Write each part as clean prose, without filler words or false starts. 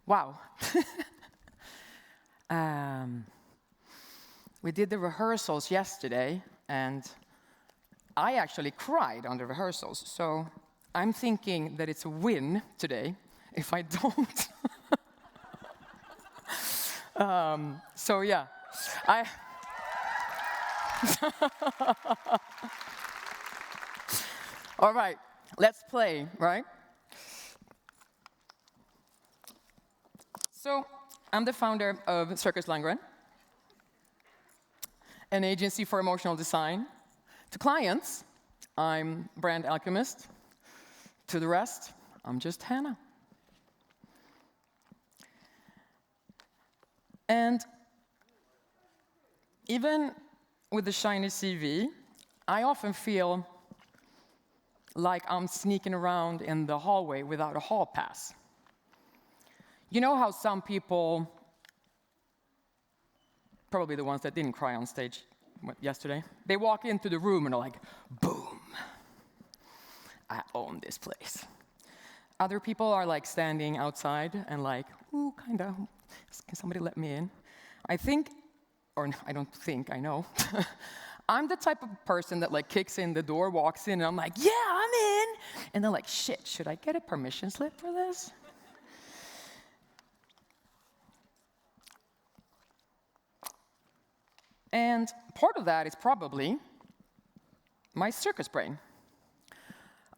Wow. We did the rehearsals yesterday, and I actually cried on the rehearsals. So I'm thinking that it's a win today if I don't. So yeah, All right, let's play, right? So I'm the founder of Circus Lundgren, an agency for emotional design. To clients, I'm brand alchemist. To the rest, I'm just Hanna. And even with the shiny CV, I often feel like I'm sneaking around in the hallway without a hall pass. You know how some people, probably the ones that didn't cry on stage yesterday, they walk into the room and are like, boom, I own this place. Other people are like standing outside and like, ooh, kinda, can somebody let me in? I think, or I don't think, I know. I'm the type of person that like kicks in the door, walks in, and I'm like, yeah, I'm in. And they're like, shit, should I get a permission slip for this? And part of that is probably my circus brain.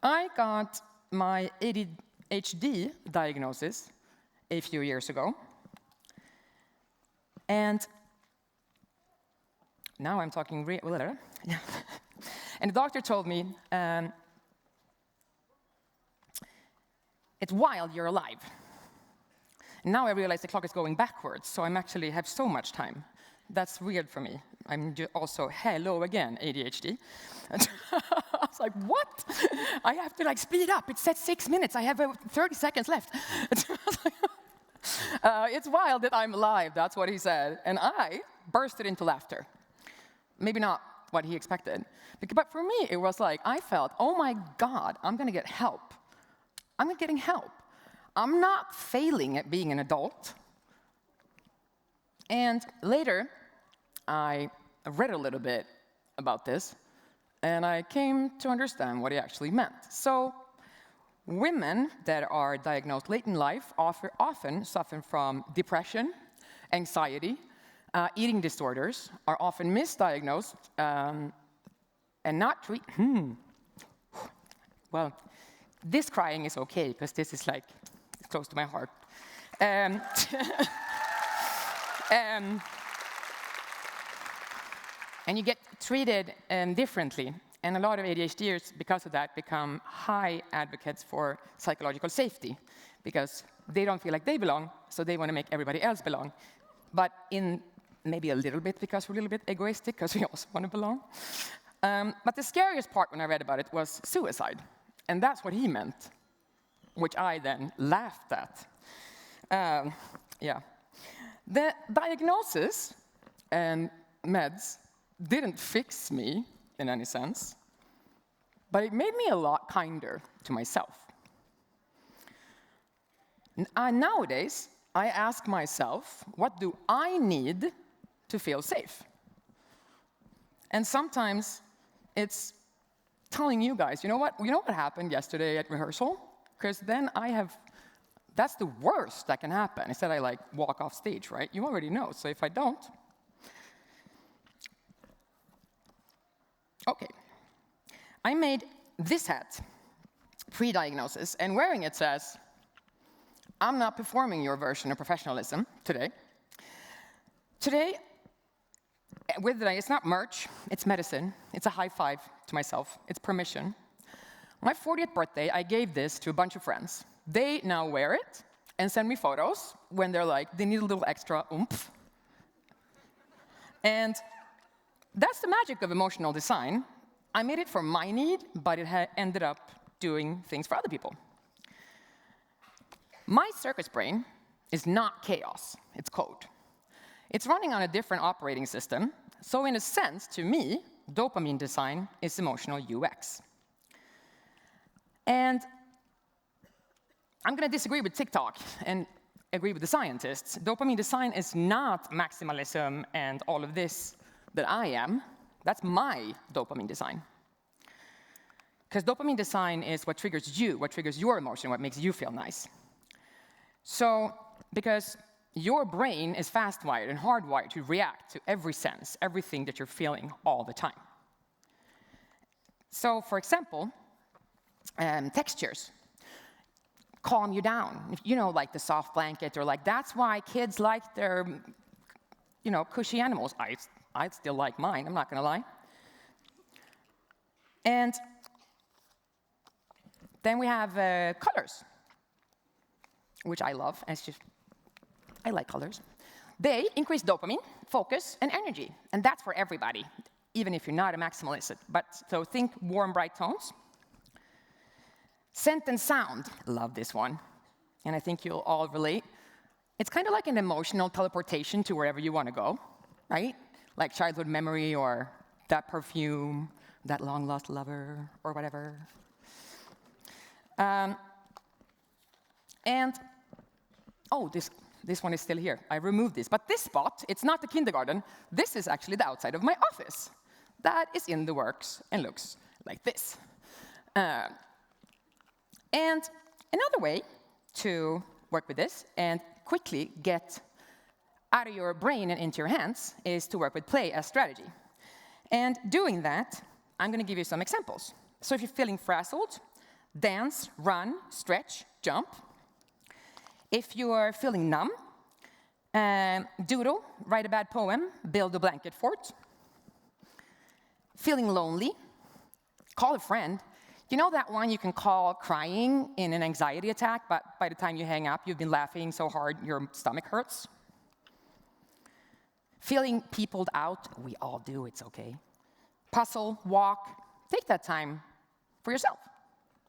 I got my ADHD diagnosis a few years ago. And now I'm talking yeah. And the doctor told me, it's wild you're alive. And now I realize the clock is going backwards, so I'm actually have so much time. That's weird for me. I'm also, hello again, ADHD. I was like, what? I have to like speed up. It said 6 minutes. I have 30 seconds left. It's wild that I'm alive, that's what he said. And I bursted into laughter. Maybe not what he expected. But for me, it was like, I felt, oh my God, I'm going to get help. I'm getting help. I'm not failing at being an adult. And later, I read a little bit about this, and I came to understand what it actually meant. So women that are diagnosed late in life often suffer from depression, anxiety, eating disorders, are often misdiagnosed and not treated. Well, this crying is okay, because this is like close to my heart. And you get treated differently. And a lot of ADHDers, because of that, become high advocates for psychological safety, because they don't feel like they belong, so they want to make everybody else belong. But in maybe a little bit, because we're a little bit egoistic, because we also want to belong. But the scariest part when I read about it was suicide. And that's what he meant, which I then laughed at. Yeah. The diagnosis and meds didn't fix me in any sense, but it made me a lot kinder to myself. Nowadays, I ask myself, what do I need to feel safe? And sometimes it's telling you guys, you know what happened yesterday at rehearsal? Because then that's the worst that can happen. Instead, I like walk off stage, right? You already know, so if I don't, okay. I made this hat, pre-diagnosis, and wearing it says, I'm not performing your version of professionalism today. Today, it's not merch, it's medicine. It's a high five to myself. It's permission. My 40th birthday, I gave this to a bunch of friends. They now wear it and send me photos when they're like, they need a little extra oomph. And that's the magic of emotional design. I made it for my need, but it ended up doing things for other people. My circus brain is not chaos, it's code. It's running on a different operating system, so in a sense, to me, dopamine design is emotional UX. And I'm going to disagree with TikTok, and agree with the scientists. Dopamine design is not maximalism and all of this that I am. That's my dopamine design. Because dopamine design is what triggers you, what triggers your emotion, what makes you feel nice. So, because your brain is fast-wired and hardwired to react to every sense, everything that you're feeling all the time. So, for example, textures calm you down. You know, like the soft blanket, or like that's why kids like their, cushy animals. I still like mine, I'm not gonna lie. And then we have colors, which I love. I like colors. They increase dopamine, focus, and energy. And that's for everybody, even if you're not a maximalist. So think warm, bright tones. Scent and sound, love this one. And I think you'll all relate. It's kind of like an emotional teleportation to wherever you want to go, right? Like childhood memory, or that perfume, that long-lost lover, or whatever. This one is still here. I removed this. But this spot, it's not the kindergarten. This is actually the outside of my office. That is in the works and looks like this. And another way to work with this and quickly get out of your brain and into your hands is to work with play as strategy. And doing that, I'm going to give you some examples. So if you're feeling frazzled, dance, run, stretch, jump. If you are feeling numb, doodle, write a bad poem, build a blanket fort. Feeling lonely, call a friend. You know that one you can call crying in an anxiety attack, but by the time you hang up, you've been laughing so hard your stomach hurts? Feeling peopled out, we all do, it's okay. Puzzle, walk, take that time for yourself.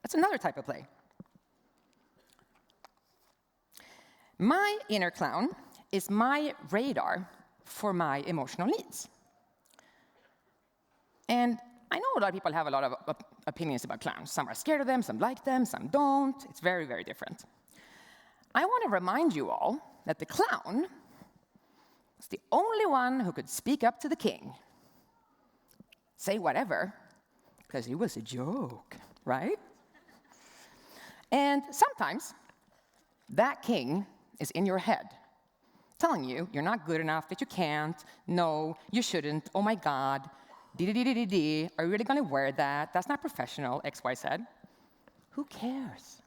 That's another type of play. My inner clown is my radar for my emotional needs. And I know a lot of people have a lot of opinions about clowns. Some are scared of them, some like them, some don't. It's very, very different. I want to remind you all that the clown was the only one who could speak up to the king. Say whatever, because it was a joke, right? And sometimes that king is in your head, telling you you're not good enough, that you can't, no, you shouldn't, oh my God, are you really going to wear that? That's not professional, X, Y, Z. Who cares?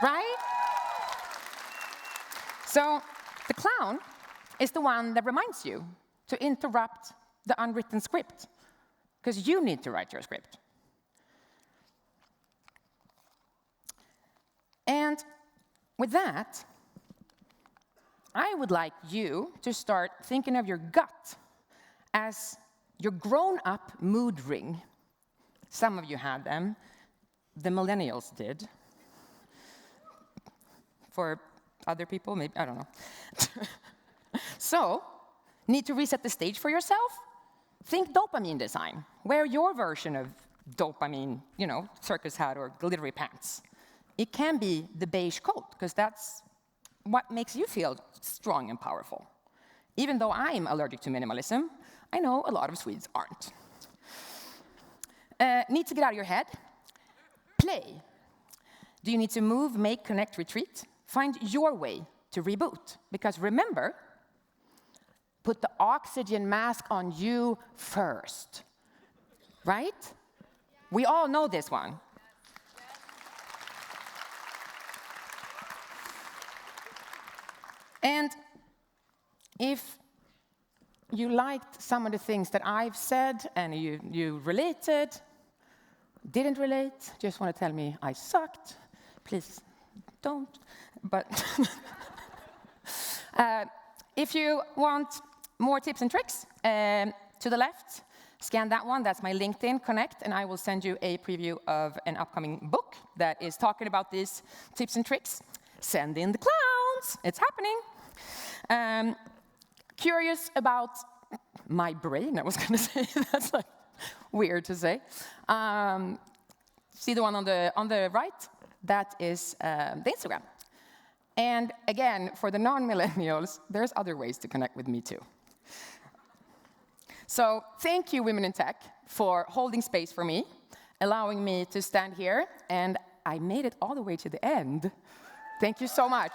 Right? So the clown is the one that reminds you to interrupt the unwritten script, because you need to write your script. And with that, I would like you to start thinking of your gut as your grown-up mood ring. Some of you had them. The millennials did. For other people, maybe, I don't know. So, need to reset the stage for yourself? Think dopamine design. Wear your version of dopamine, circus hat or glittery pants. It can be the beige coat, because that's what makes you feel strong and powerful. Even though I'm allergic to minimalism, I know a lot of Swedes aren't. Need to get out of your head? Play. Do you need to move, make, connect, retreat? Find your way to reboot. Because remember, put the oxygen mask on you first. Right? We all know this one. And if you liked some of the things that I've said and you related, didn't relate, just want to tell me I sucked, please don't. But if you want more tips and tricks, to the left, scan that one. That's my LinkedIn Connect, and I will send you a preview of an upcoming book that is talking about these tips and tricks. Send in the clowns. It's happening. Curious about my brain, I was going to say. That's like weird to say. See the one on the right? that is the Instagram. And again, for the non-millennials, there's other ways to connect with me too. So thank you, Women in Tech, for holding space for me, allowing me to stand here, and I made it all the way to the end. Thank you so much.